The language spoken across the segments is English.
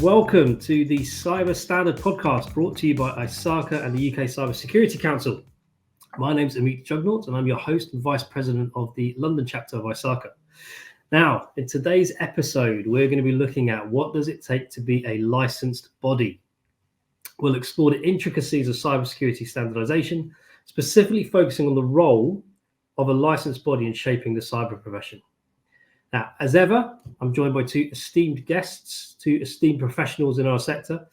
welcome to the Cyber Standard podcast brought to you by ISACA and the UK Cybersecurity Council. My name's Ameet Jugnauth and I'm your host and Vice President of the London Chapter of ISACA. Now, in today's episode, we're going to be looking at what does it take to be a licensed body. We'll explore the intricacies of cybersecurity standardization, specifically focusing on the role of a licensed body in shaping the cyber profession. Now, as ever, I'm joined by two esteemed guests, two esteemed professionals in our sector.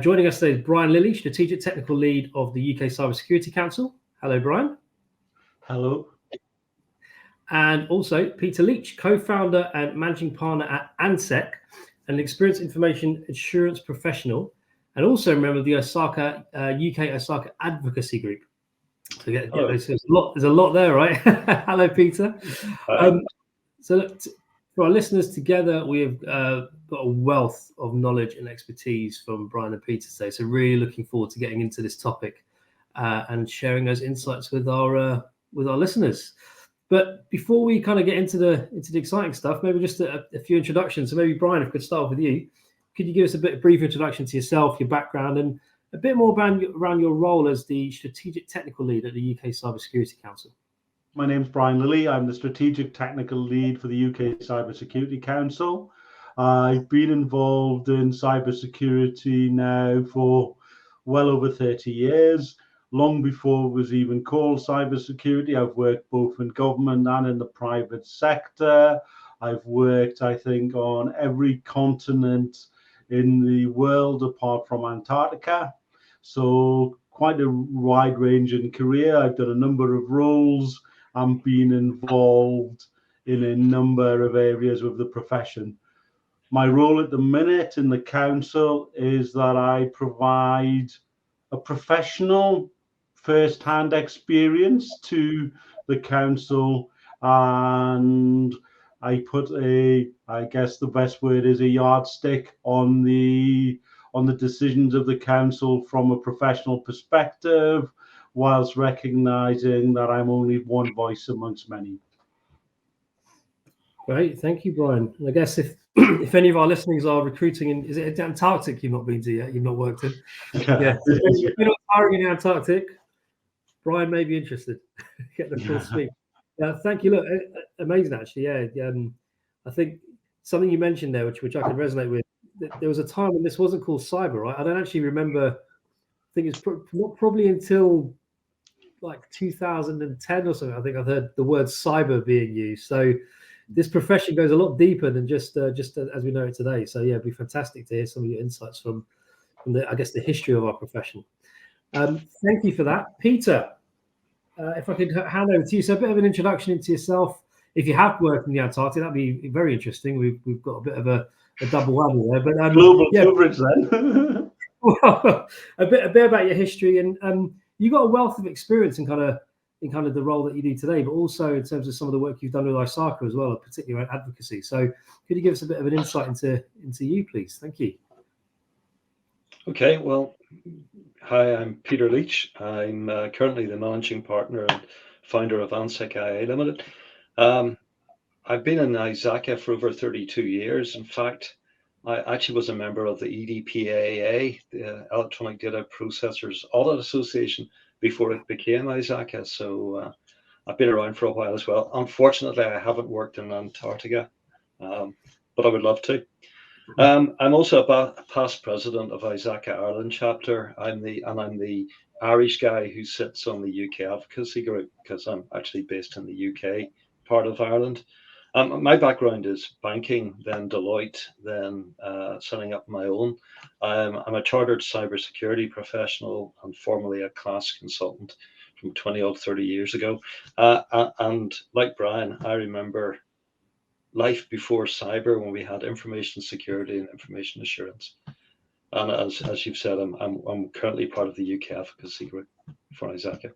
Joining us today is Brian Lilly, Strategic Technical Lead of the UK Cybersecurity Council. Hello, Brian. Hello. And also Peter Leach, co-founder and managing partner at ANSEC, an experienced information assurance professional, and also a member of the ISACA, UK ISACA advocacy group. So there's a lot there, right? Hello, Peter. So look, for our listeners together, we have got a wealth of knowledge and expertise from Brian and Peter today. So really looking forward to getting into this topic and sharing those insights with our listeners. But before we kind of get into the exciting stuff, maybe just a few introductions. So maybe Brian, if we could start with you, could you give us a brief introduction to yourself, your background, and a bit more around your role as the Strategic Technical Lead at the UK Cybersecurity Council? My name's Brian Lilly. I'm the Strategic Technical Lead for the UK Cybersecurity Council. I've been involved in cybersecurity now for well over 30 years. Long before it was even called cybersecurity, I've worked both in government and in the private sector. I've worked, I think, on every continent in the world apart from Antarctica. So quite a wide-ranging career. I've done a number of roles and been involved in a number of areas with the profession. My role at the minute in the council is that I provide a professional first-hand experience to the council, and I put I guess the best word is a yardstick on the decisions of the council from a professional perspective, whilst recognizing that I'm only one voice amongst many. Great, thank you, Brian. And I guess if any of our listeners are recruiting in, is it Antarctic you've not been to yet? You've not worked in? Yeah. If you're not hiring in Antarctic, Brian may be interested. Get the full speak. Thank you. Look, amazing actually. Yeah. I think something you mentioned there, which I can resonate with. There was a time when this wasn't called cyber, right? I don't actually remember. I think it's probably until like 2010 or something. I think I've heard the word cyber being used. So this profession goes a lot deeper than just as we know it today. So yeah, it'd be fantastic to hear some of your insights from the history of our profession. Thank you for that, Peter. If I could hand over to you, so a bit of an introduction into yourself. If you have worked in the Antarctic, that'd be very interesting. We've got a bit of a double whammy there, but global coverage then. Well, a bit about your history, and you got a wealth of experience in kind of the role that you do today, but also in terms of some of the work you've done with ISACA as well, particularly around advocacy. So, could you give us a bit of an insight into you, please? Thank you. Okay. Well, hi, I'm Peter Leach. I'm currently the managing partner and founder of ANSEC IA Limited. I've been in ISACA for over 32 years. In fact, I actually was a member of the EDPAA, the Electronic Data Processors Audit Association, before it became ISACA. So I've been around for a while as well. Unfortunately, I haven't worked in Antarctica, but I would love to. I'm also a past president of ISACA Ireland chapter. I'm the Irish guy who sits on the UK advocacy group because I'm actually based in the UK part of Ireland. My background is banking, then Deloitte, then setting up my own. I'm a chartered cybersecurity professional and formerly a class consultant from 30 years ago. And like Brian, I remember life before cyber when we had information security and information assurance. And as you've said, I'm currently part of the UK advocacy group for ISACA.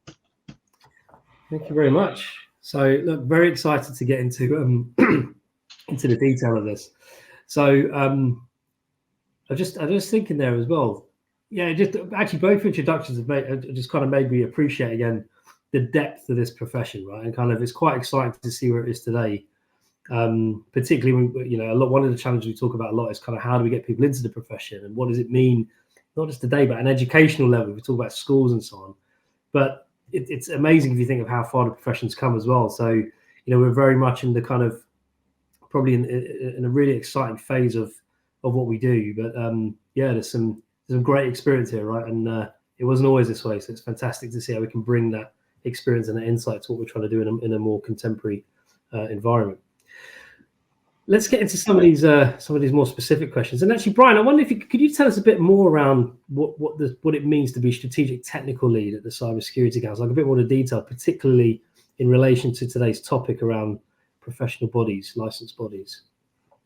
Thank you very much. So, look, very excited to get into the detail of this. So, I was thinking there as well. Yeah, just actually both introductions have just kind of made me appreciate again the depth of this profession, right? And kind of it's quite exciting to see where it is today. Particularly when, one of the challenges we talk about a lot is kind of how do we get people into the profession, and what does it mean, not just today, but at an educational level. We talk about schools and so on, but it's amazing if you think of how far the profession's come as well. So, we're very much in the kind of probably in a really exciting phase of what we do. But there's some great experience here, right? And it wasn't always this way, so it's fantastic to see how we can bring that experience and that insight to what we're trying to do in a more contemporary environment. Let's get into some of these more specific questions. And actually, Brian, I wonder if could you tell us a bit more around what it means to be strategic technical lead at the Cybersecurity Council, like a bit more detail, particularly in relation to today's topic around professional bodies, licensed bodies.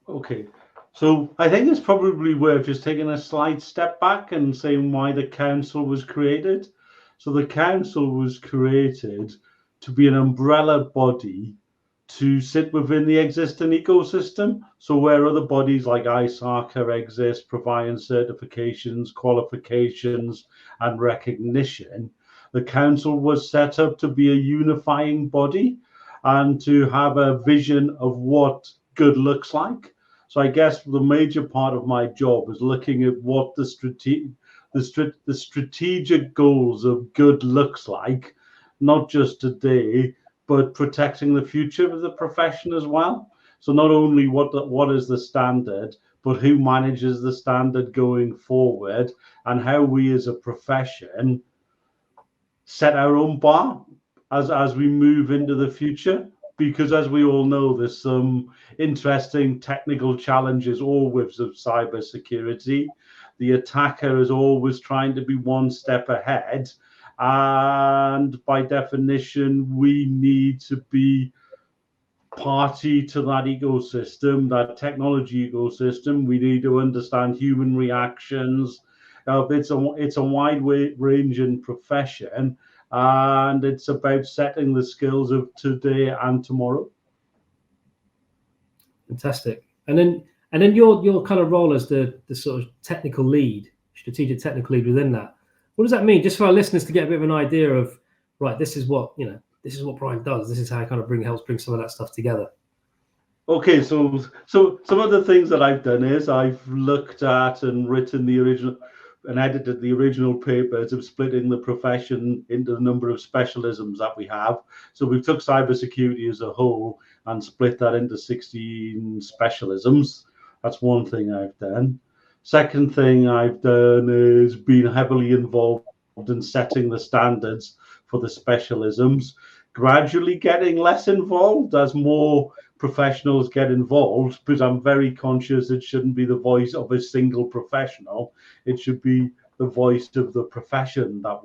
Okay, so I think it's probably worth just taking a slight step back and saying why the council was created. So the council was created to be an umbrella body to sit within the existing ecosystem. So where other bodies like ISACA exist, providing certifications, qualifications, and recognition, the council was set up to be a unifying body and to have a vision of what good looks like. So I guess the major part of my job is looking at what the strategic goals of good looks like, not just today, but protecting the future of the profession as well. So not only what is the standard, but who manages the standard going forward, and how we as a profession set our own bar as we move into the future. Because as we all know, there's some interesting technical challenges always of cybersecurity. The attacker is always trying to be one step ahead. And by definition, we need to be party to that ecosystem, that technology ecosystem. We need to understand human reactions. It's a wide-ranging profession, and it's about setting the skills of today and tomorrow. Fantastic. And then your kind of role as the sort of technical lead, strategic technical lead within that. What does that mean? Just for our listeners to get a bit of an idea of, right, this is what Brian does. This is how he kind of helps bring some of that stuff together. Okay, so some of the things that I've done is I've looked at and written the original and edited the original papers of splitting the profession into the number of specialisms that we have. So we took cybersecurity as a whole and split that into 16 specialisms. That's one thing I've done. Second thing I've done is been heavily involved in setting the standards for the specialisms, gradually getting less involved as more professionals get involved, because I'm very conscious it shouldn't be the voice of a single professional. It should be the voice of the profession that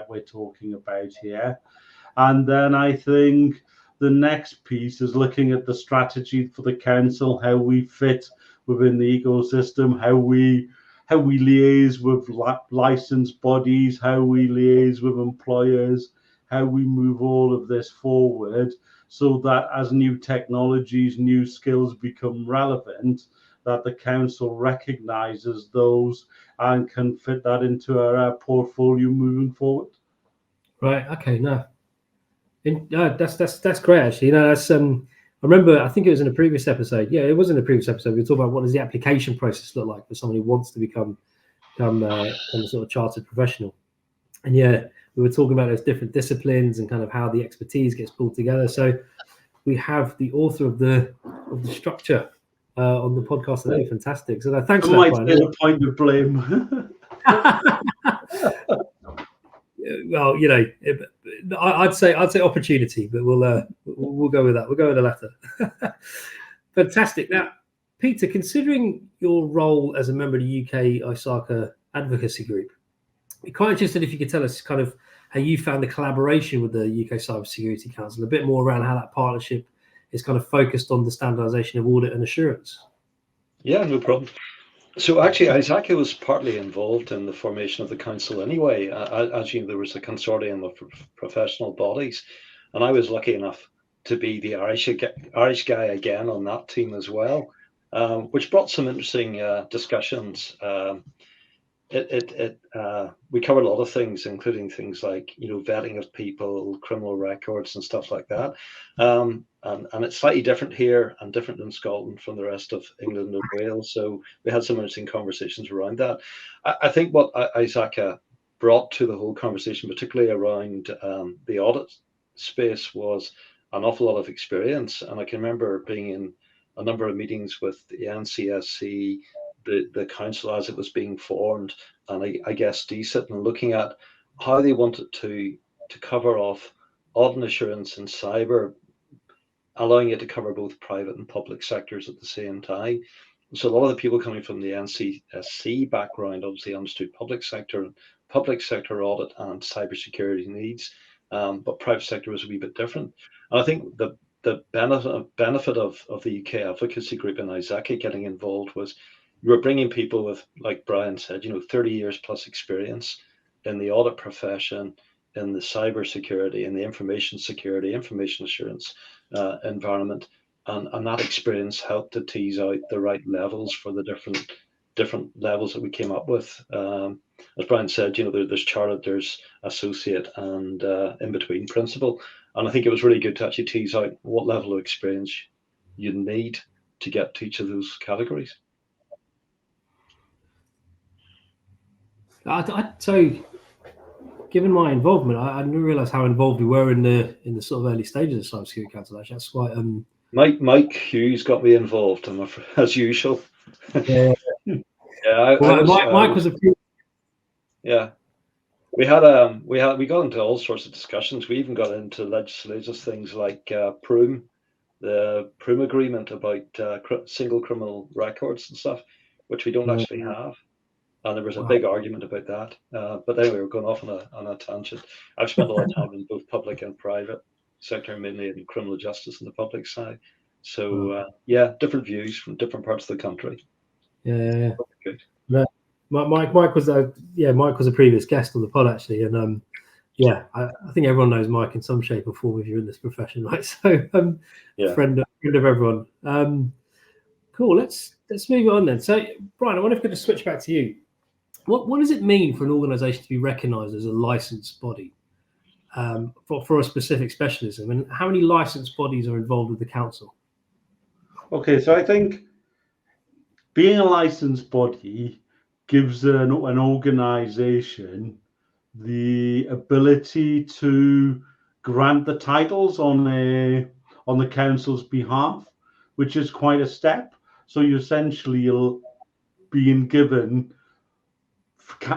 we're talking about here. And then I think the next piece is looking at the strategy for the council, how we fit within the ecosystem, how we liaise with licensed bodies, how we liaise with employers, how we move all of this forward, so that as new technologies, new skills become relevant, that the council recognizes those and can fit that into our portfolio moving forward. Right. Okay. No. That's great. Actually, that's I remember, I think it was in a previous episode. Yeah, it was in a previous episode. We were talking about what does the application process look like for someone who wants to become a sort of chartered professional. And yeah, we were talking about those different disciplines and kind of how the expertise gets pulled together. So we have the author of the structure on the podcast today. Fantastic. So thanks for that, Brian. A point of blame. Well, I'd say opportunity, but we'll go with that. We'll go with the latter. Fantastic. Now, Peter, considering your role as a member of the UK ISACA advocacy group, I'm quite interested if you could tell us kind of how you found the collaboration with the UK Cybersecurity Council, a bit more around how that partnership is kind of focused on the standardization of audit and assurance. Yeah, no problem. So actually, ISACA was partly involved in the formation of the council anyway. As you know, there was a consortium of professional bodies, and I was lucky enough to be the Irish guy again on that team as well, which brought some interesting discussions. we covered a lot of things, including things like, vetting of people, criminal records, and stuff like that. And it's slightly different here and different in Scotland from the rest of England and Wales. So we had some interesting conversations around that. I think what ISACA brought to the whole conversation, particularly around the audit space, was an awful lot of experience. And I can remember being in a number of meetings with the NCSC, the council as it was being formed, and I guess DCIT, and looking at how they wanted to cover off audit assurance and cyber, allowing it to cover both private and public sectors at the same time. So a lot of the people coming from the NCSC background obviously understood public sector audit and cybersecurity needs, but private sector was a wee bit different. And I think the benefit of the UK advocacy group in ISACA getting involved was you were bringing people with, like Brian said, 30 years plus experience in the audit profession, in the cybersecurity, in the information security, information assurance environment, and that experience helped to tease out the right levels for the different levels that we came up with. As Brian said, there's chartered, there's associate, and in between principal. And I think it was really good to actually tease out what level of experience you need to get to each of those categories. So, given my involvement, I didn't realise how involved we were in the sort of early stages of Cybersecurity Council. Actually, that's quite. Mike Hughes got me involved, as usual. Yeah. Mike was a. Yeah, we got into all sorts of discussions. We even got into legislative things like the Prüm agreement about single criminal records and stuff, which we don't actually have. And there was a big argument about that. But anyway, we're going off on a tangent. I've spent a lot of time in both public and private sector, mainly in criminal justice on the public side. So different views from different parts of the country. Yeah. Good. Mike was a previous guest on the pod actually, and I think everyone knows Mike in some shape or form if you're in this profession, right? So friend of everyone. Cool. Let's move on then. So Brian, I wonder if we could just switch back to you. What does it mean for an organisation to be recognised as a licensed body for a specific specialism, and how many licensed bodies are involved with the council? Okay, so I think being a licensed body gives an organisation the ability to grant the titles on the council's behalf, which is quite a step. So you essentially are being given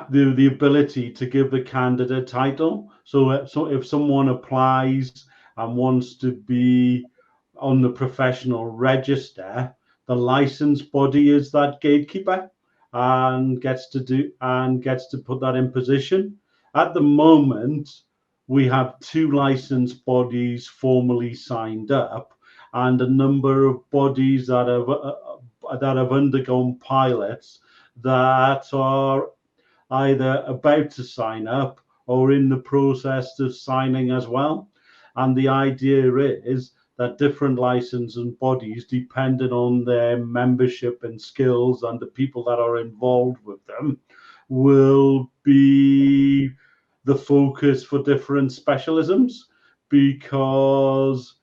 the ability to give the candidate title. So if someone applies and wants to be on the professional register, the licensed body is that gatekeeper and gets to put that in position. At the moment, we have 2 licensed bodies formally signed up, and a number of bodies that have undergone pilots that are either about to sign up or in the process of signing as well. And the idea is that different licensing bodies, depending on their membership and skills and the people that are involved with them, will be the focus for different specialisms, because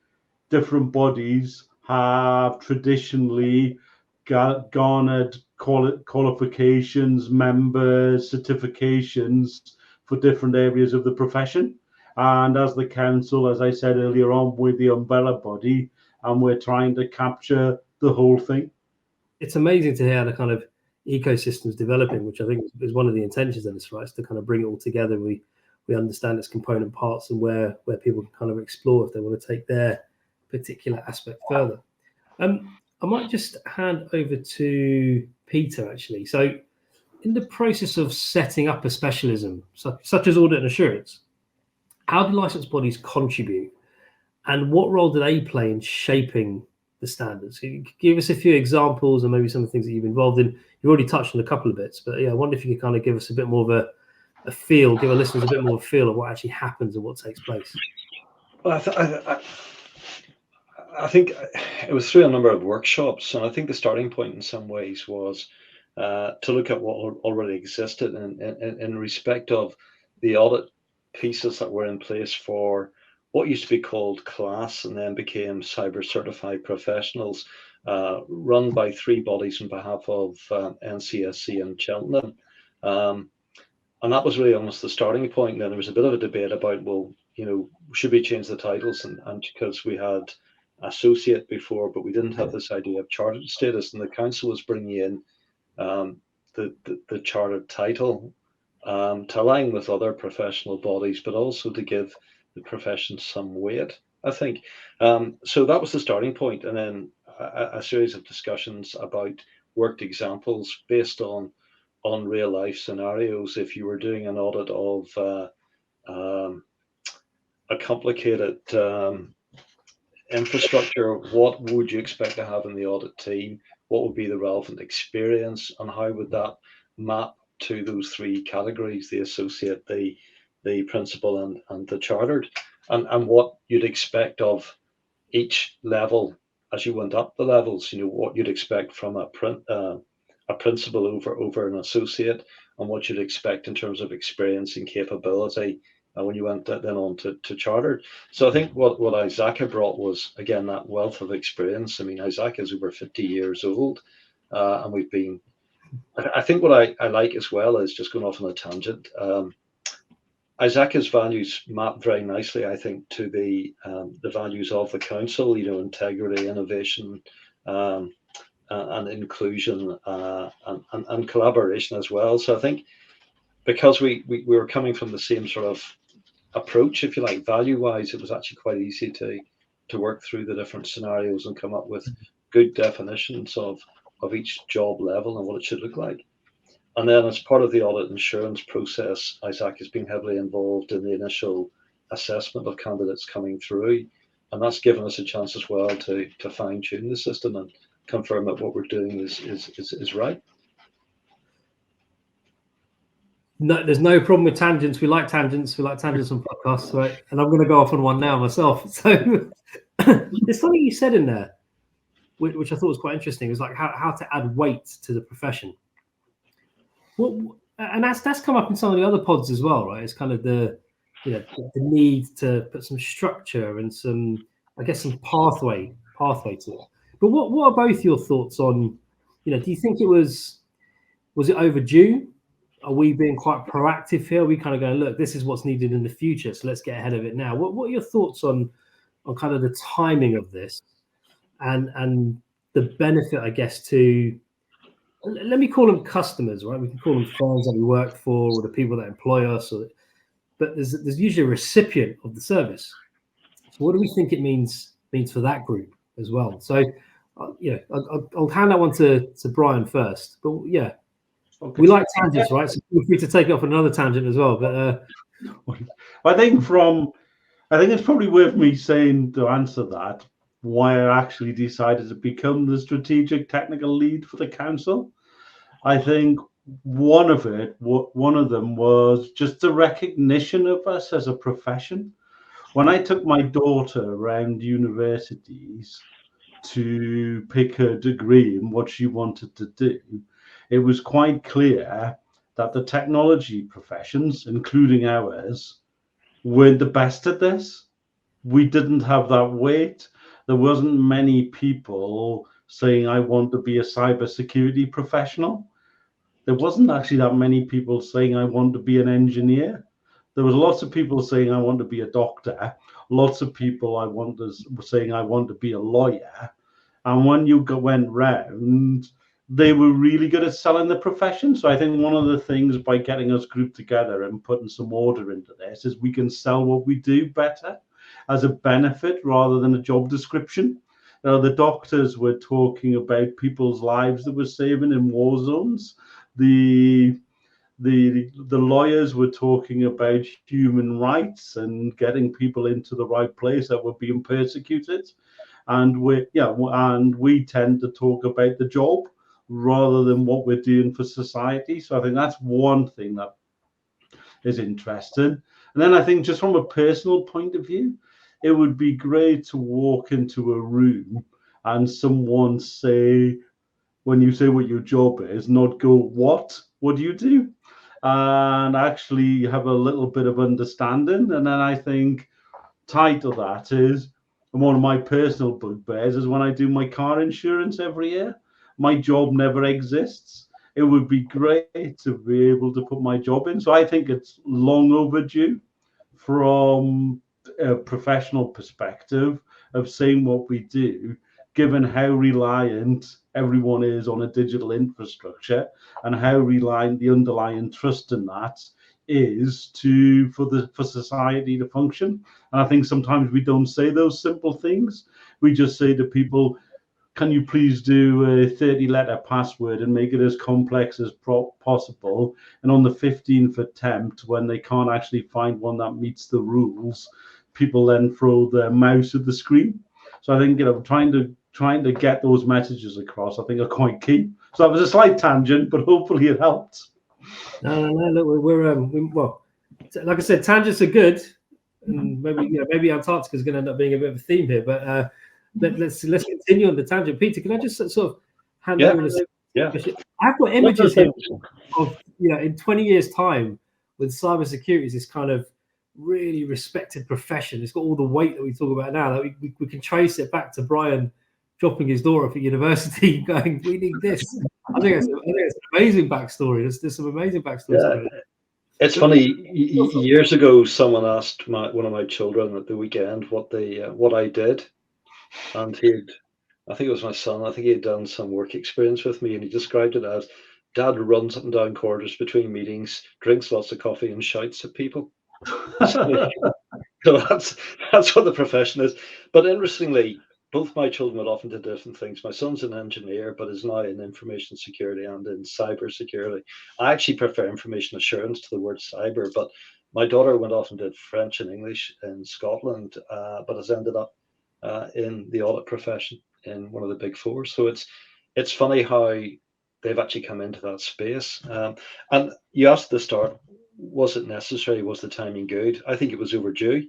different bodies have traditionally garnered qualifications, members, certifications for different areas of the profession. And as the council, as I said earlier on, with the umbrella body, and we're trying to capture the whole thing. It's amazing to hear the kind of ecosystems developing, which I think is one of the intentions of this, right? Is to kind of bring it all together. We understand its component parts and where people can kind of explore if they want to take their particular aspect further. I might just hand over to Peter, actually. So in the process of setting up a specialism, such as audit and assurance, how do licensed bodies contribute, and what role do they play in shaping the standards? So give us a few examples and maybe some of the things that you've been involved in. You've already touched on a couple of bits, but I wonder if you could kind of give us a bit more of a feel, give our listeners a bit more of a feel of what actually happens and what takes place. Well, I think it was through a number of workshops, and I think the starting point in some ways was to look at what already existed in respect of the audit pieces that were in place for what used to be called class and then became cyber certified professionals, run by 3 bodies on behalf of NCSC and Cheltenham. And that was really almost the starting point. And then there was a bit of a debate about, well, should we change the titles? And because we had associate before, but we didn't have this idea of chartered status, and the council was bringing in the chartered title to align with other professional bodies, but also to give the profession some weight, I think. So that was the starting point, and then a series of discussions about worked examples based on real life scenarios. If you were doing an audit of a complicated infrastructure, what would you expect to have in the audit team? What would be the relevant experience, and how would that map to those 3 categories: the associate, the principal, and the chartered, and what you'd expect of each level as you went up the levels. What you'd expect from a principal over an associate, and what you'd expect in terms of experience and capability when you went then on to chartered. So I think what ISACA brought was, again, that wealth of experience. I mean, ISACA is over 50 years old, and we've been, I think what I like as well is, just going off on a tangent, ISACA's values map very nicely, I think, to the values of the council, integrity, innovation, and inclusion, and collaboration as well. So I think because we were coming from the same sort of approach, if you like, value-wise, it was actually quite easy to work through the different scenarios and come up with good definitions of each job level and what it should look like. And then, as part of the audit insurance process, ISAC has been heavily involved in the initial assessment of candidates coming through, and that's given us a chance as well to fine-tune the system and confirm that what we're doing is right. No, there's no problem with tangents. We like tangents. We like tangents on podcasts, right? And I'm going to go off on one now myself. So there's something you said in there, which I thought was quite interesting. It was like how to add weight to the profession. And that's come up in some of the other pods as well, right? It's kind of the need to put some structure and some pathway to it. But what are both your thoughts on, do you think was it overdue? Are we being quite proactive here? Are we kind of going, look, this is what's needed in the future, so let's get ahead of it now? What are your thoughts on kind of the timing of this and the benefit, I guess, to, let me call them customers, right? We can call them firms that we work for, or the people that employ us, but there's usually a recipient of the service. So what do we think it means for that group as well? So, I'll hand that one to Brian first, but yeah. Okay. We like tangents, right? So feel free to take it off another tangent as well. But I think it's probably worth me saying, to answer that, why I actually decided to become the strategic technical lead for the council. I think one of them was just the recognition of us as a profession. When I took my daughter around universities to pick her degree and what she wanted to do, it was quite clear that the technology professions, including ours, weren't the best at this. We didn't have that weight. There wasn't many people saying, I want to be a cybersecurity professional. There wasn't actually that many people saying, I want to be an engineer. There was lots of people saying, I want to be a doctor. Lots of people saying, I want to be a lawyer. And when you went round, they were really good at selling the profession. So I think one of the things by getting us grouped together and putting some order into this is we can sell what we do better as a benefit rather than a job description. The doctors were talking about people's lives that were saving in war zones. The lawyers were talking about human rights and getting people into the right place that were being persecuted. And we tend to talk about the job rather than what we're doing for society. So I think that's one thing that is interesting. And then I think just from a personal point of view, it would be great to walk into a room and someone say, when you say what your job is, not go, what do you do? And actually have a little bit of understanding. And then I think tied to that is, and one of my personal bugbears is when I do my car insurance every year, my job never exists. It would be great to be able to put my job in. So I think it's long overdue from a professional perspective of saying what we do, given how reliant everyone is on a digital infrastructure and how reliant the underlying trust in that is for society to function. And I think sometimes we don't say those simple things. We just say to people, can you please do a 30-letter password and make it as complex as possible? And on the 15th attempt, when they can't actually find one that meets the rules, people then throw their mouse at the screen. So I think, trying to get those messages across, I think, are quite key. So that was a slight tangent, but hopefully it helped. No, look, well, like I said, tangents are good, and maybe Antarctica is going to end up being a bit of a theme here, but let's continue on the tangent. Peter, can I just sort of hand over? I've got images here of in 20 years' time, with cybersecurity is this kind of really respected profession. It's got all the weight that we talk about now. That we can trace it back to Brian dropping his door off at university, going, "We need this." I think it's an amazing backstory. There's some amazing backstories. Yeah. It's funny. Years ago, someone asked one of my children at the weekend what I did, and I think it was my son. I think he had done some work experience with me, and he described it as, "Dad runs up and down corridors between meetings, drinks lots of coffee, and shouts at people." So that's what the profession is. But interestingly, both my children went off into different things. My son's an engineer, but is now in information security and in cybersecurity. I actually prefer information assurance to the word cyber, but my daughter went off and did French and English in Scotland, but has ended up in the audit profession in one of the big four. So it's funny how they've actually come into that space. And you asked at the start, was it necessary? Was the timing good? I think it was overdue.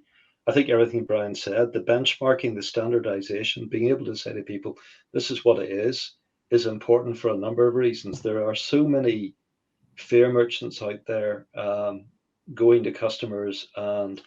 I think everything Brian said, the benchmarking, the standardization, being able to say to people, this is what it is important for a number of reasons. There are so many fear merchants out there going to customers and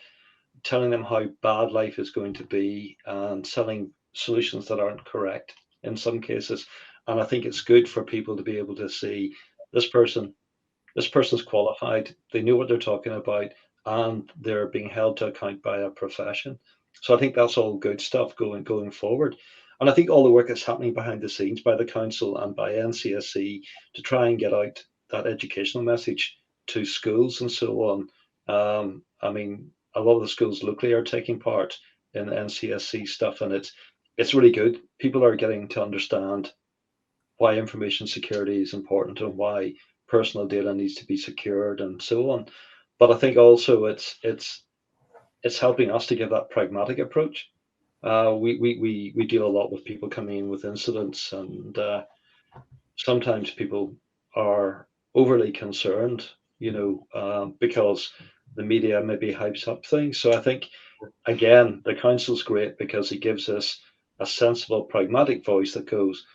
telling them how bad life is going to be and selling solutions that aren't correct in some cases. And I think it's good for people to be able to see this person's qualified, they know what they're talking about, and they're being held to account by a profession. So I think that's all good stuff going forward. And I think all the work that's happening behind the scenes by the council and by NCSC to try and get out that educational message to schools and so on. I mean, a lot of the schools locally are taking part in NCSC stuff, and it's really good. People are getting to understand why information security is important and why personal data needs to be secured and so on. But I think also it's helping us to give that pragmatic approach. We deal a lot with people coming in with incidents, and sometimes people are overly concerned, because the media maybe hypes up things. So I think, again, the council's great because it gives us a sensible, pragmatic voice that goes,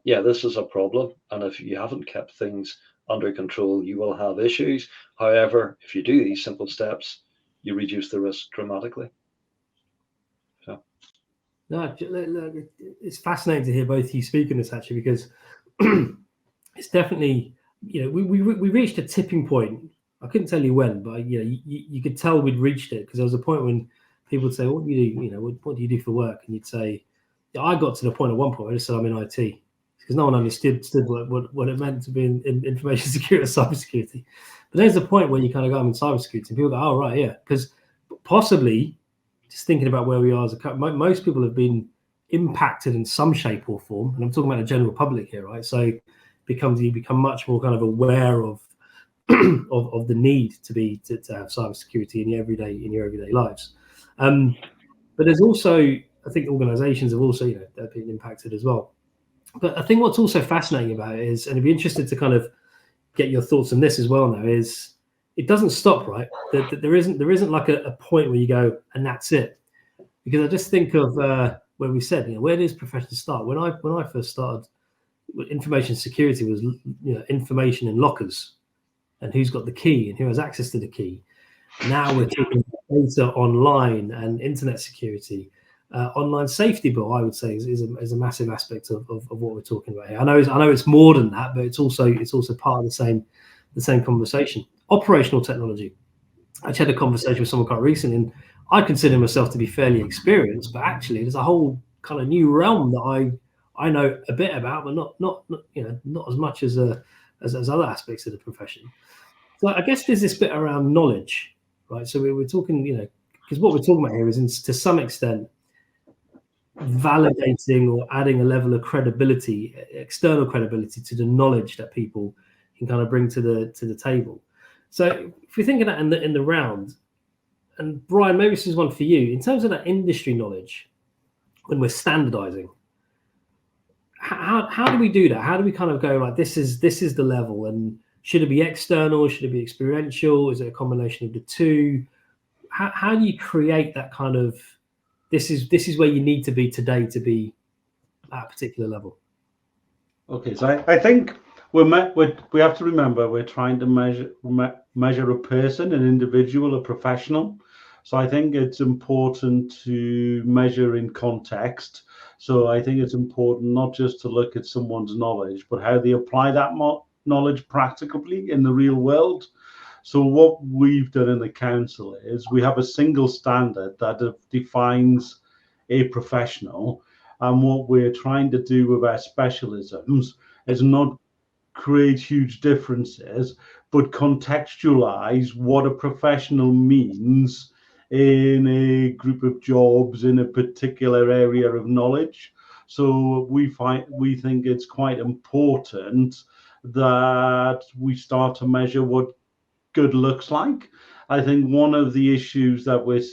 this is a problem, and if you haven't kept things under control, you will have issues. However, if you do these simple steps, you reduce the risk dramatically. So, no, it's fascinating to hear both of you speak on this, actually, because it's definitely, we reached a tipping point. I couldn't tell you when, but you could tell we'd reached it, because there was a point when people would say, "What do you do? What do you do for work?" And you'd say, I got to the point at one point where I just said I'm in IT, because no one understood what it meant to be in information security or cybersecurity. But there's a point where you kind of go, I'm in cybersecurity, and people go, oh, right, yeah. Because possibly, just thinking about where we are as a country, most people have been impacted in some shape or form. And I'm talking about the general public here, right? So you become much more kind of aware of of the need to have cybersecurity in your everyday lives. But there's also, I think organizations have also, they've been impacted as well. But I think what's also fascinating about it is, and I'd be interested to kind of get your thoughts on this as well now, is it doesn't stop, right? There isn't like a point where you go, and that's it. Because I just think of where we said, where does profession start? When I first started information security was, information in lockers and who's got the key and who has access to the key. Now we're talking about data online and internet security. Online safety bill, I would say, is a massive aspect of what we're talking about here. I know it's more than that, but it's also part of the same conversation. Operational technology. I actually had a conversation with someone quite recently, and I consider myself to be fairly experienced, but actually there's a whole kind of new realm that I know a bit about, but not as much as other aspects of the profession. So I guess there's this bit around knowledge, right? So we're talking, because what we're talking about here is to some extent validating or adding a level of credibility, external credibility, to the knowledge that people can kind of bring to the table. So if you're thinking that in the round, and Brian, maybe this is one for you, in terms of that industry knowledge, when we're standardizing, how do we do that? How do we kind of go like, this is the level, and should it be external? Should it be experiential? Is it a combination of the two? How do you create that kind of, this is where you need to be today to be at a particular level? Okay, so I think we have to remember we're trying to measure a person, an individual, a professional. So I think it's important to measure in context. So I think it's important not just to look at someone's knowledge, but how they apply that knowledge practically in the real world. So what we've done in the council is we have a single standard that defines a professional. And what we're trying to do with our specialisms is not create huge differences, but contextualize what a professional means in a group of jobs in a particular area of knowledge. So we think it's quite important that we start to measure what good looks like. I think one of the issues that we've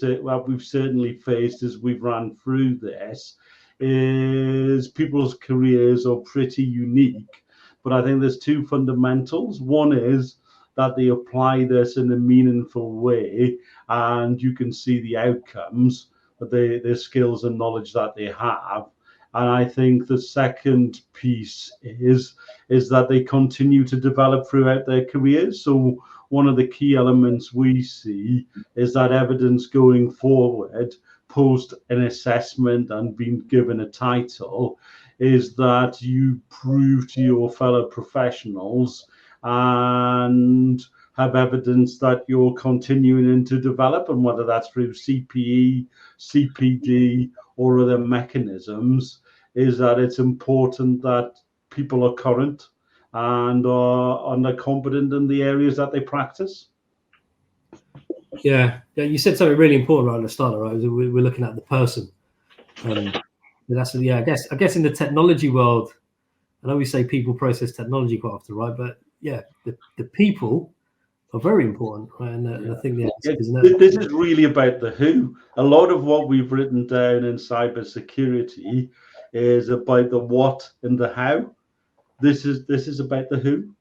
certainly faced as we've run through this is people's careers are pretty unique, but I think there's two fundamentals. One is that they apply this in a meaningful way, and you can see the outcomes, the skills and knowledge that they have. And I think the second piece is that they continue to develop throughout their careers. So one of the key elements we see is that evidence going forward, post an assessment and being given a title, is that you prove to your fellow professionals and have evidence that you're continuing to develop, and whether that's through CPE, CPD, or other mechanisms, is that it's important that people are current and are competent in the areas that they practice. Yeah, you said something really important right at the start, right? We're looking at the person. That's I guess in the technology world, I know we say people, process, technology quite often, right? But yeah, the people are very important, right? And I think this is really about the who. A lot of what we've written down in cybersecurity is about the what and the how. This is about the who.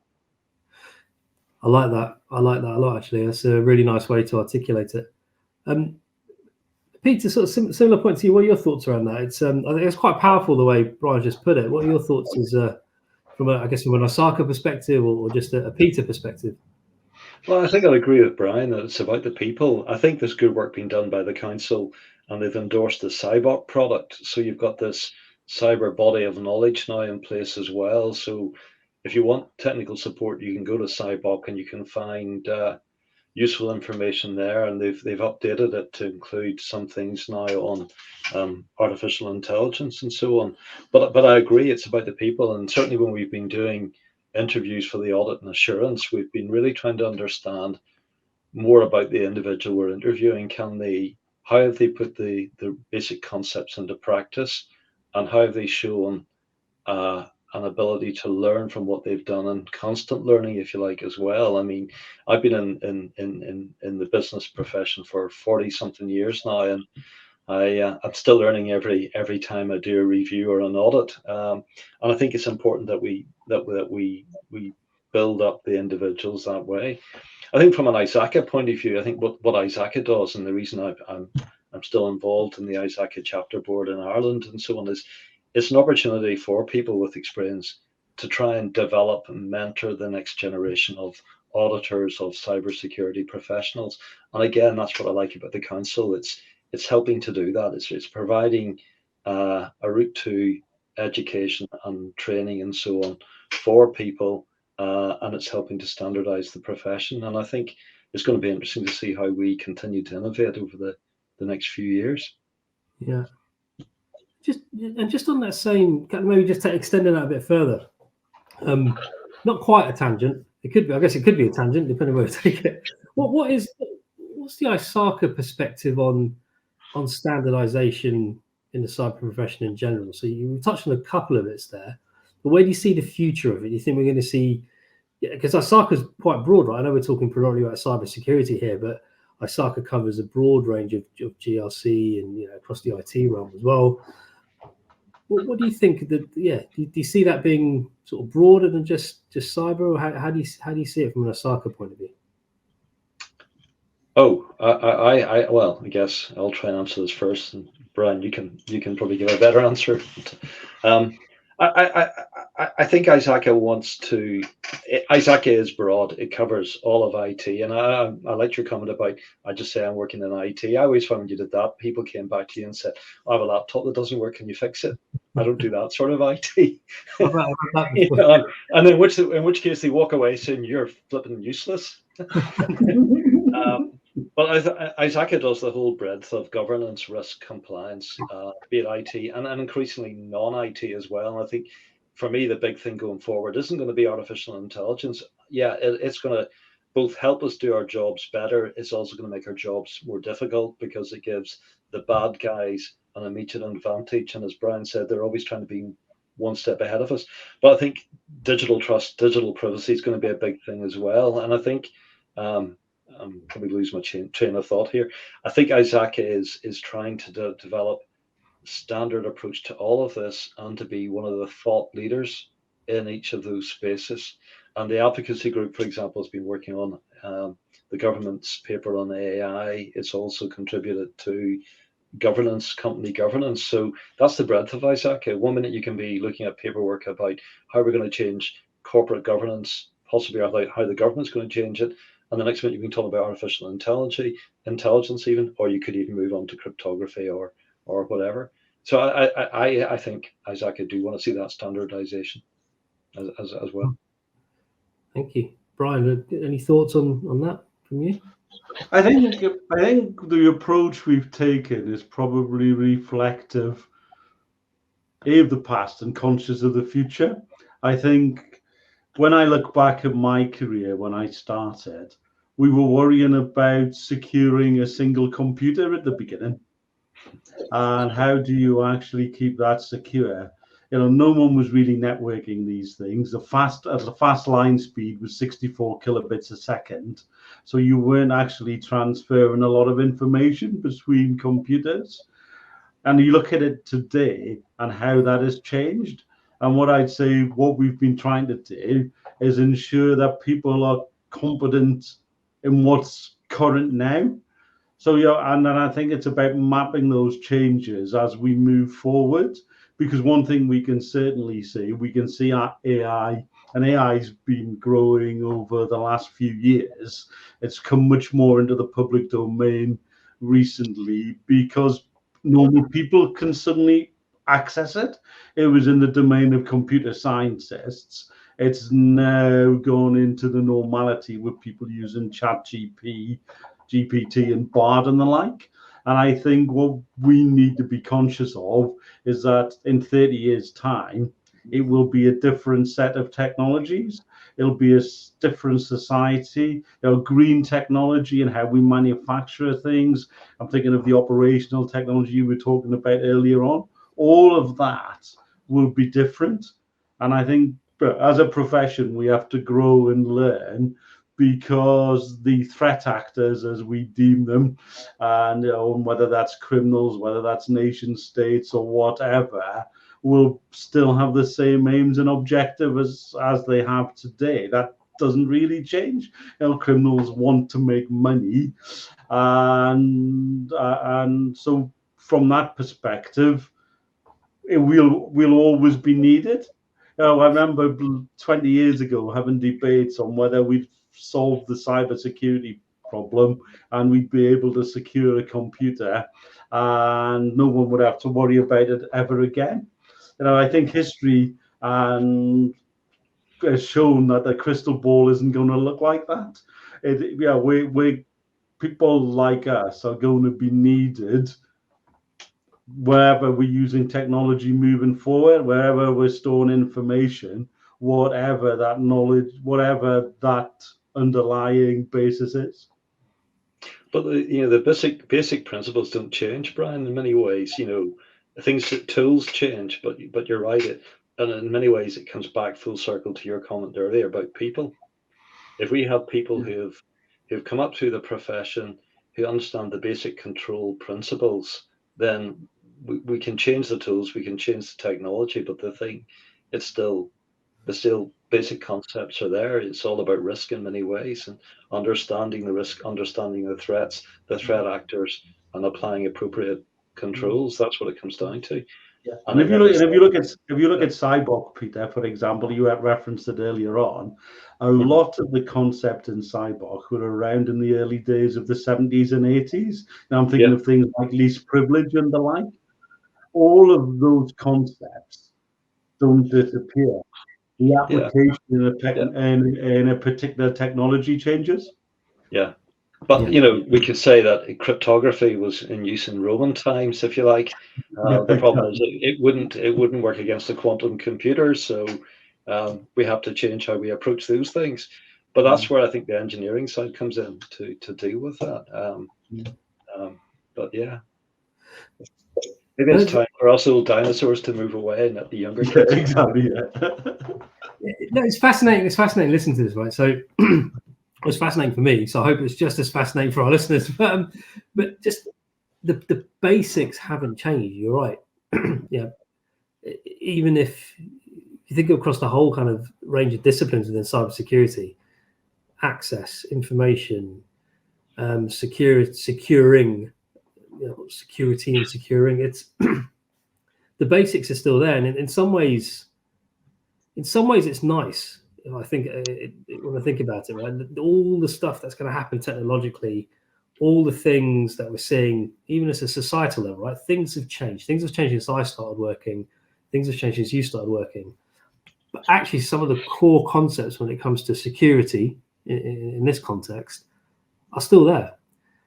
I like that a lot, actually. That's a really nice way to articulate it. Peter, sort of similar point to you. What are your thoughts around that? It's I think it's quite powerful the way Brian just put it. What are your thoughts as from an ISACA perspective or just a Peter perspective? Well, I think I'd agree with Brian that it's about the people. I think there's good work being done by the council, and they've endorsed the CybOC product. So you've got this cyber body of knowledge now in place as well. So if you want technical support, you can go to CybOC and you can find useful information there. And they've updated it to include some things now on artificial intelligence and so on. But I agree, it's about the people. And certainly when we've been doing interviews for the audit and assurance, we've been really trying to understand more about the individual we're interviewing. How have they put the basic concepts into practice, and how have they shown an ability to learn from what they've done, and constant learning, if you like, as well. I mean, I've been in the business profession for 40 something years now, and I'm still learning every time I do a review or an audit. And I think it's important that we build up the individuals that way. I think from an ISACA point of view, I think what ISACA does, and the reason I'm still involved in the ISACA chapter board in Ireland and so on, is it's an opportunity for people with experience to try and develop and mentor the next generation of auditors, of cybersecurity professionals. And again, that's what I like about the council. It's helping to do that. It's providing a route to education and training and so on for people, and it's helping to standardize the profession. And I think it's going to be interesting to see how we continue to innovate over the next few years. Yeah. Just on that same, maybe just extending that a bit further. Not quite a tangent. It could be. I guess it could be a tangent, depending where you take it. What's the ISACA perspective on standardization in the cyber profession in general? So you touched on a couple of bits there, but where do you see the future of it? Do you think we're going to see? Because ISACA is quite broad, right? I know we're talking predominantly about cybersecurity here, but ISACA covers a broad range of GRC and across the IT realm as well. What do you think? Do you see that being sort of broader than just cyber, or how do you see it from an ISACA point of view? Oh, I guess I'll try and answer this first, and Brian, you can probably give a better answer. I think ISACA ISACA is broad. It covers all of IT, and I liked your comment about, I just say I'm working in IT. I always found you did that. People came back to you and said, I have a laptop that doesn't work, can you fix it? I don't do that sort of IT. And in which case they walk away saying you're flipping useless. But ISACA does the whole breadth of governance, risk, compliance, be it IT and increasingly non-IT as well. And I think for me, the big thing going forward isn't going to be artificial intelligence. Yeah, it's going to both help us do our jobs better. It's also going to make our jobs more difficult because it gives the bad guys an immediate advantage. And as Brian said, they're always trying to be one step ahead of us. But I think digital trust, digital privacy is going to be a big thing as well. And I think I'm probably losing my train of thought here. I think ISACA is trying to develop a standard approach to all of this and to be one of the thought leaders in each of those spaces. And the advocacy group, for example, has been working on the government's paper on AI. It's also contributed to governance, company governance. So that's the breadth of ISACA. One minute you can be looking at paperwork about how we're going to change corporate governance, possibly about how the government's going to change it. And the next minute you can talk about artificial intelligence even, or you could even move on to cryptography or whatever. So I think ISACA do want to see that standardization as well. Thank you. Brian, any thoughts on that from you? I think the approach we've taken is probably reflective of the past and conscious of the future. I think when I look back at my career, when I started, we were worrying about securing a single computer at the beginning. And how do you actually keep that secure? No one was really networking these things. The fast line speed was 64 kilobits a second. So you weren't actually transferring a lot of information between computers. And you look at it today and how that has changed. And what I'd say, what we've been trying to do is ensure that people are competent in what's current now. So, and then I think it's about mapping those changes as we move forward, because one thing we can certainly see our AI, and AI has been growing over the last few years. It's come much more into the public domain recently because normal people can suddenly access it. It was in the domain of computer scientists. It's now gone into the normality with people using GPT and Bard and the like. And I think what we need to be conscious of is that in 30 years' time, it will be a different set of technologies. It'll be a different society, green technology and how we manufacture things. I'm thinking of the operational technology you were talking about earlier on. All of that will be different. And I think as a profession, we have to grow and learn, because the threat actors, as we deem them, and whether that's criminals, whether that's nation states or whatever, will still have the same aims and objectives as they have today. That doesn't really change. Criminals want to make money, and so from that perspective, we'll always be needed. I remember 20 years ago having debates on whether we'd solved the cybersecurity problem and we'd be able to secure a computer and no one would have to worry about it ever again. I think history has shown that the crystal ball isn't going to look like that. We people like us are going to be needed wherever we're using technology moving forward, wherever we're storing information, whatever that knowledge, whatever that underlying basis is. But the basic principles don't change, Brian. In many ways, tools change, but you're right. And in many ways, it comes back full circle to your comment earlier about people. If we have people who've come up through the profession, who understand the basic control principles, then we can change the tools, we can change the technology, but the still basic concepts are there. It's all about risk in many ways, and understanding the risk, understanding the threats, the threat actors, and applying appropriate controls. That's what it comes down to. Yeah. And if you look at cyborg, Peter, for example, you had referenced it earlier on. A lot of the concept in cyborg were around in the early days of the 70s and 80s. Now I'm thinking of things like least privilege and the like. All of those concepts don't disappear. The application in a particular technology changes. Yeah. But we could say that cryptography was in use in Roman times, if you like. The problem is it wouldn't work against a quantum computer, so we have to change how we approach those things. But that's where I think the engineering side comes in to deal with that. But yeah, maybe it's time for us old dinosaurs to move away and let the younger kids. Exactly. No, it's fascinating. It's fascinating listening to this, right? So. It was fascinating for me, so I hope it's just as fascinating for our listeners. But just the basics haven't changed. You're right. Even if you think across the whole kind of range of disciplines within cybersecurity, access, information, securing, security and securing, it's the basics are still there, and in some ways, it's nice. I think when I think about it, right, all the stuff that's going to happen technologically, all the things that we're seeing, even as a societal level, right, things have changed. Things have changed since I started working. Things have changed since you started working. But actually, some of the core concepts when it comes to security in this context are still there.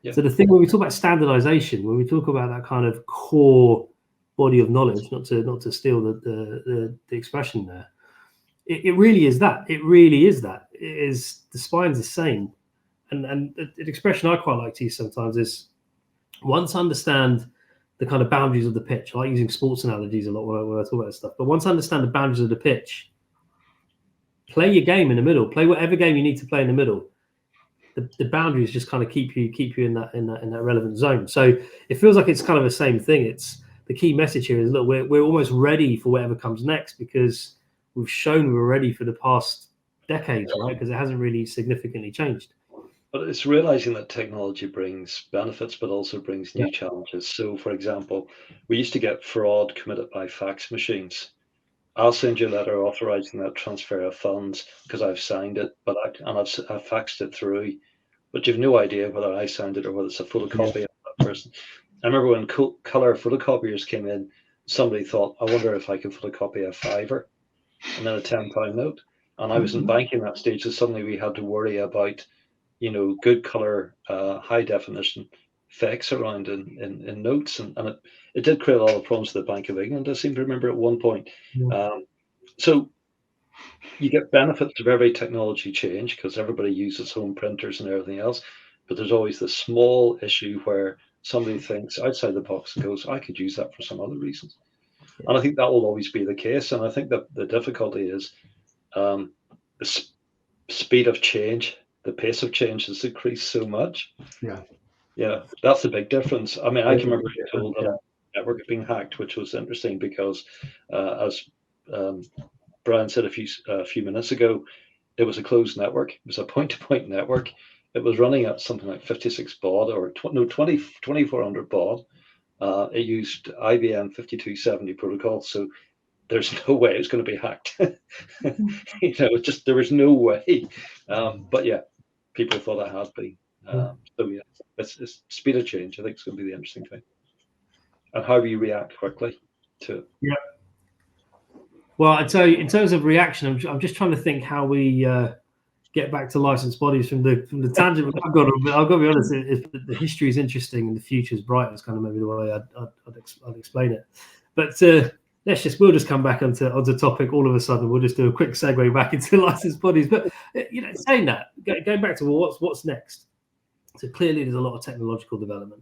Yeah. So the thing when we talk about standardization, when we talk about that kind of core body of knowledge, not to steal the expression there. It really is that. It really is that. It is, the spine's the same. And the expression I quite like to use sometimes is, once I understand the kind of boundaries of the pitch, I like using sports analogies a lot when I talk about this stuff, but once I understand the boundaries of the pitch, play your game in the middle. Play whatever game you need to play in the middle. The boundaries just kind of keep you in that relevant zone. So it feels like it's kind of the same thing. It's the key message here is, look, we're almost ready for whatever comes next, because we've shown we're ready for the past decades, right? Because it hasn't really significantly changed. But it's realizing that technology brings benefits, but also brings new challenges. So, for example, we used to get fraud committed by fax machines. I'll send you a letter authorizing that transfer of funds because I've signed it, I've faxed it through, but you've no idea whether I signed it or whether it's a photocopy of that person. I remember when color photocopiers came in, somebody thought, I wonder if I could photocopy a $5 and then a £10 note. And I was in banking that stage, so suddenly we had to worry about, good color, high definition effects around in notes, and it did create a lot of problems for the Bank of England, I seem to remember at one point. So you get benefits of every technology change because everybody uses home printers and everything else, but there's always this small issue where somebody thinks outside the box and goes, I could use that for some other reasons. And I think that will always be the case. And I think that the difficulty is the speed of change, the pace of change has increased so much. Yeah, that's the big difference. I mean, I can remember being told that network had been hacked, which was interesting because, as Brian said a few minutes ago, it was a closed network. It was a point-to-point network. It was running at something like 56 baud or 2400 baud. It used IBM 5270 protocol. So there's no way it's going to be hacked. There was no way. But yeah, people thought it had been. So yeah, it's speed of change. I think it's going to be the interesting thing, and how we react quickly to it. Yeah. Well, I tell you, in terms of reaction, I'm just trying to think how we get back to licensed bodies from the tangent. I've got to be honest. The history is interesting and the future is bright. It's kind of maybe the way I'd explain it. But we'll just come back onto topic all of a sudden. We'll just do a quick segue back into licensed bodies. But saying that, going back to what's next. So clearly, there's a lot of technological development.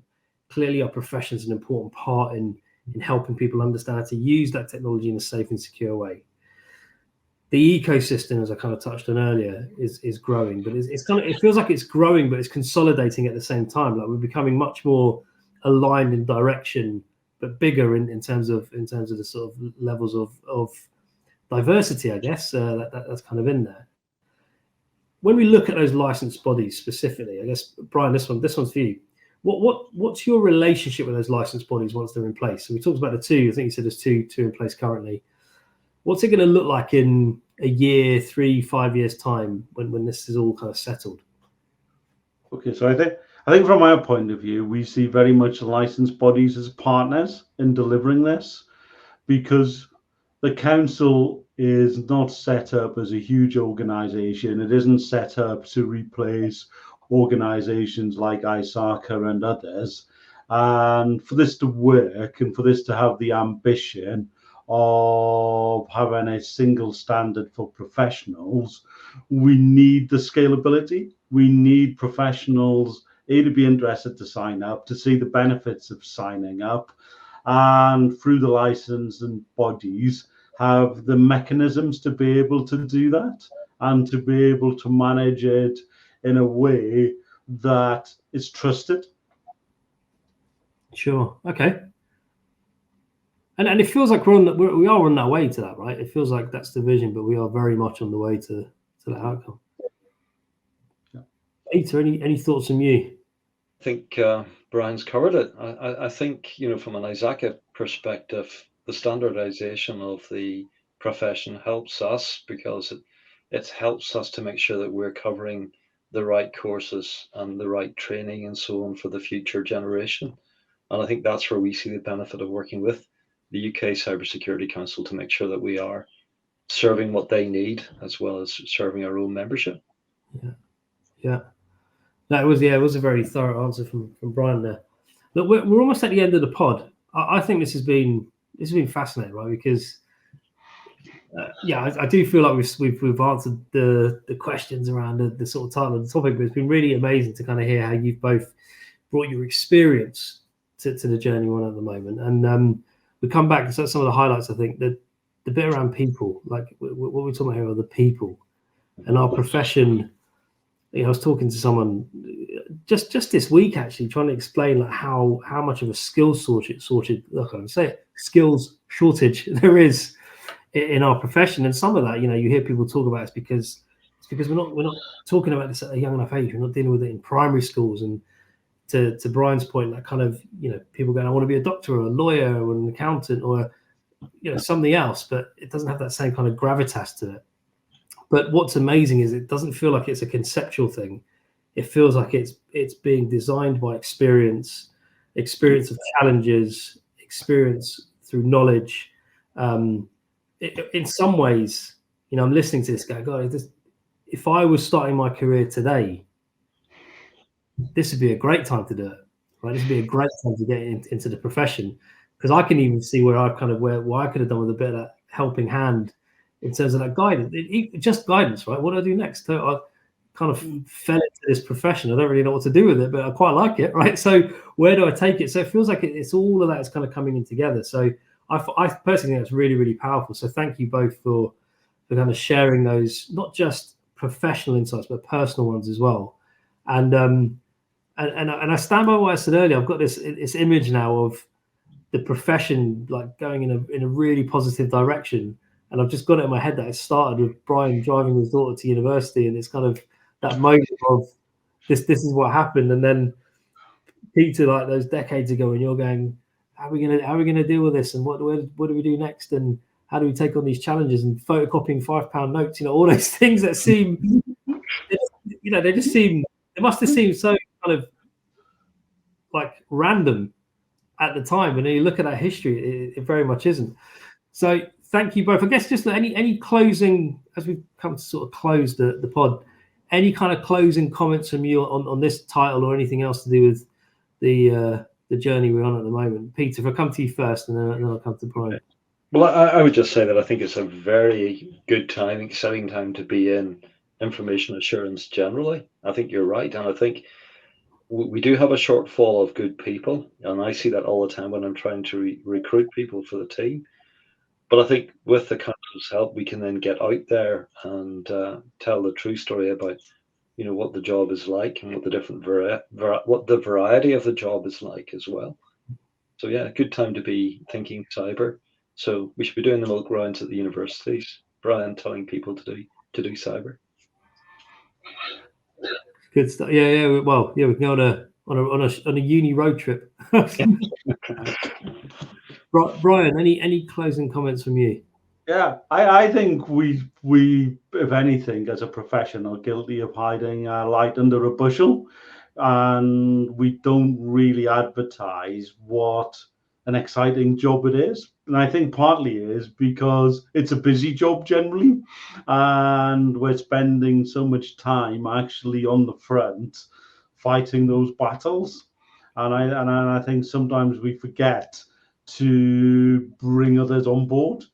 Clearly, our profession is an important part in helping people understand how to use that technology in a safe and secure way. The ecosystem, as I kind of touched on earlier, is growing, but it feels like it's growing, but it's consolidating at the same time. Like we're becoming much more aligned in direction, but bigger in terms of the sort of levels of diversity, I guess, that's kind of in there. When we look at those licensed bodies specifically, I guess, Brian, this one's for you. What's your relationship with those licensed bodies once they're in place? So we talked about the two. I think you said there's two in place currently. What's it going to look like in a year, 3-5 years time when this is all kind of settled? Okay, so I think from our point of view, we see very much licensed bodies as partners in delivering this, because the council is not set up as a huge organization. It isn't set up to replace organizations like ISACA and others. And for this to work and for this to have the ambition of having a single standard for professionals, we need the scalability. We need professionals, to be interested to sign up, to see the benefits of signing up, and through the license and bodies have the mechanisms to be able to do that and to be able to manage it in a way that is trusted. Sure. Okay. And it feels like we are on that way to that, right? It feels like that's the vision, but we are very much on the way to that outcome. Yeah. Peter, any thoughts from you? I think Brian's covered it. I think, from an ISACA perspective, the standardization of the profession helps us because it helps us to make sure that we're covering the right courses and the right training and so on for the future generation. And I think that's where we see the benefit of working with the UK Cybersecurity Council to make sure that we are serving what they need as well as serving our own membership. Yeah. That was it was a very thorough answer from Brian there. Look, we're almost at the end of the pod. I think this has been fascinating, right? Because I do feel like we've answered the questions around the sort of title of the topic, but it's been really amazing to kind of hear how you've both brought your experience to the journey we're on at the moment. And we come back to some of the highlights. I think that the bit around people, like what we're talking about here, are the people and our profession. I was talking to someone just this week, actually, trying to explain like how much of a skills skills shortage there is in our profession. And some of that, you hear people talk about, it's because we're not talking about this at a young enough age. We're not dealing with it in primary schools. And to Brian's point, that kind of, people going, I want to be a doctor or a lawyer or an accountant or something else, but it doesn't have that same kind of gravitas to it. But what's amazing is it doesn't feel like it's a conceptual thing. It feels like it's being designed by experience of challenges, experience through knowledge. In some ways, I'm listening to this guy, God, if I was starting my career today, this would be a great time to do it. Right? This would be a great time to get into the profession, because I can even see where I could have done with a bit of that helping hand in terms of that guidance. Just guidance, right? What do I do next? I kind of fell into this profession. I don't really know what to do with it, but I quite like it, right? So where do I take it? So it feels like it's all of that is kind of coming in together. So I personally think that's really, really powerful. So thank you both for kind of sharing those, not just professional insights, but personal ones as well. And I stand by what I said earlier. I've got this image now of the profession like going in a really positive direction. And I've just got it in my head that it started with Brian driving his daughter to university, and it's kind of that moment of this is what happened. And then Peter, like those decades ago, and you're going, how are we gonna deal with this, and what do we do next? And how do we take on these challenges, and photocopying £5 notes, all those things that seem, they just seem, it must have seemed so kind of like random at the time. And then you look at that history, it very much isn't. So thank you both. I guess just any closing, as we've come to sort of close the pod, any kind of closing comments from you on this title or anything else to do with the journey we're on at the moment? Peter, if I come to you first, and then I'll come to Brian. Well, I would just say that I think it's a very good time, exciting time to be in information assurance generally. I think you're right. And I think we do have a shortfall of good people. And I see that all the time when I'm trying to recruit people for the team. But I think with the council's help, we can then get out there and tell the true story about, what the job is like and what the different what the variety of the job is like as well. So yeah, good time to be thinking cyber. So we should be doing the milk rounds at the universities, Brian, telling people to do cyber. Good stuff. Yeah. Well, yeah, we can go on a uni road trip. Brian, any closing comments from you? Yeah, I think we, if anything, as a profession, are guilty of hiding our light under a bushel, and we don't really advertise what an exciting job it is. And I think partly is because it's a busy job generally, and we're spending so much time actually on the front fighting those battles. And I think sometimes we forget to bring others on board.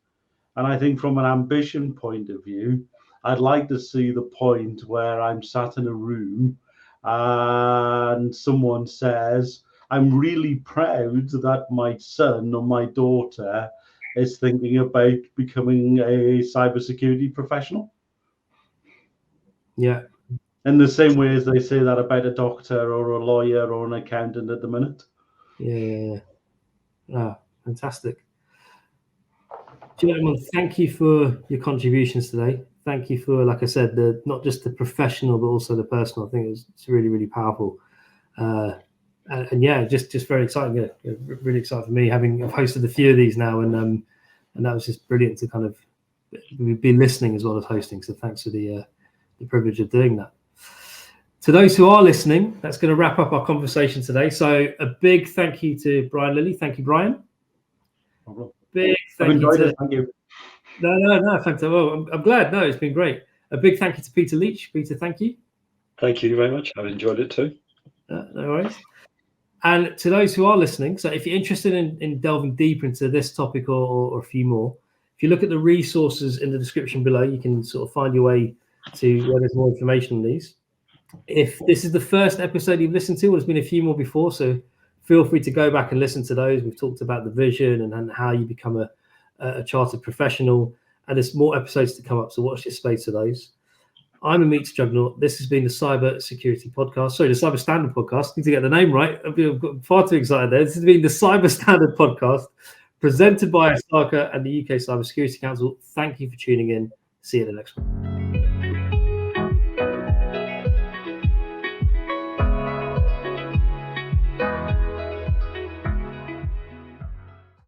And I think from an ambition point of view, I'd like to see the point where I'm sat in a room and someone says, I'm really proud that my son or my daughter is thinking about becoming a cybersecurity professional. Yeah. In the same way as they say that about a doctor or a lawyer or an accountant at the minute. Yeah. Ah, fantastic. Gentlemen, thank you for your contributions today. Thank you for, like I said, not just the professional, but also the personal. I think it's really, really powerful. And yeah, just very exciting. Yeah, really exciting for me. I've hosted a few of these now, and that was just brilliant to kind of be listening as well as hosting. So thanks for the privilege of doing that. To those who are listening, that's going to wrap up our conversation today. So a big thank you to Brian Lilly. Thank you, Brian. Big thank you. Thank you. No, thanks. Well, I'm glad. No, it's been great. A big thank you to Peter Leach. Peter, thank you. Thank you very much. I've enjoyed it too. No worries. And to those who are listening, so if you're interested in delving deeper into this topic or a few more, if you look at the resources in the description below, you can sort of find your way to where there's more information on these. If this is the first episode you've listened to, there's been a few more before, so feel free to go back and listen to those. We've talked about the vision and how you become a chartered professional, and there's more episodes to come up, so watch your space for those. I'm Ameet Jugnauth. This has been the Cybersecurity podcast. Sorry, the Cyber Standard podcast. Need to get the name right. I've got far too excited there. This has been the Cyber Standard podcast, presented by ISACA and the UK Cybersecurity Council. Thank you for tuning in. See you in the next one.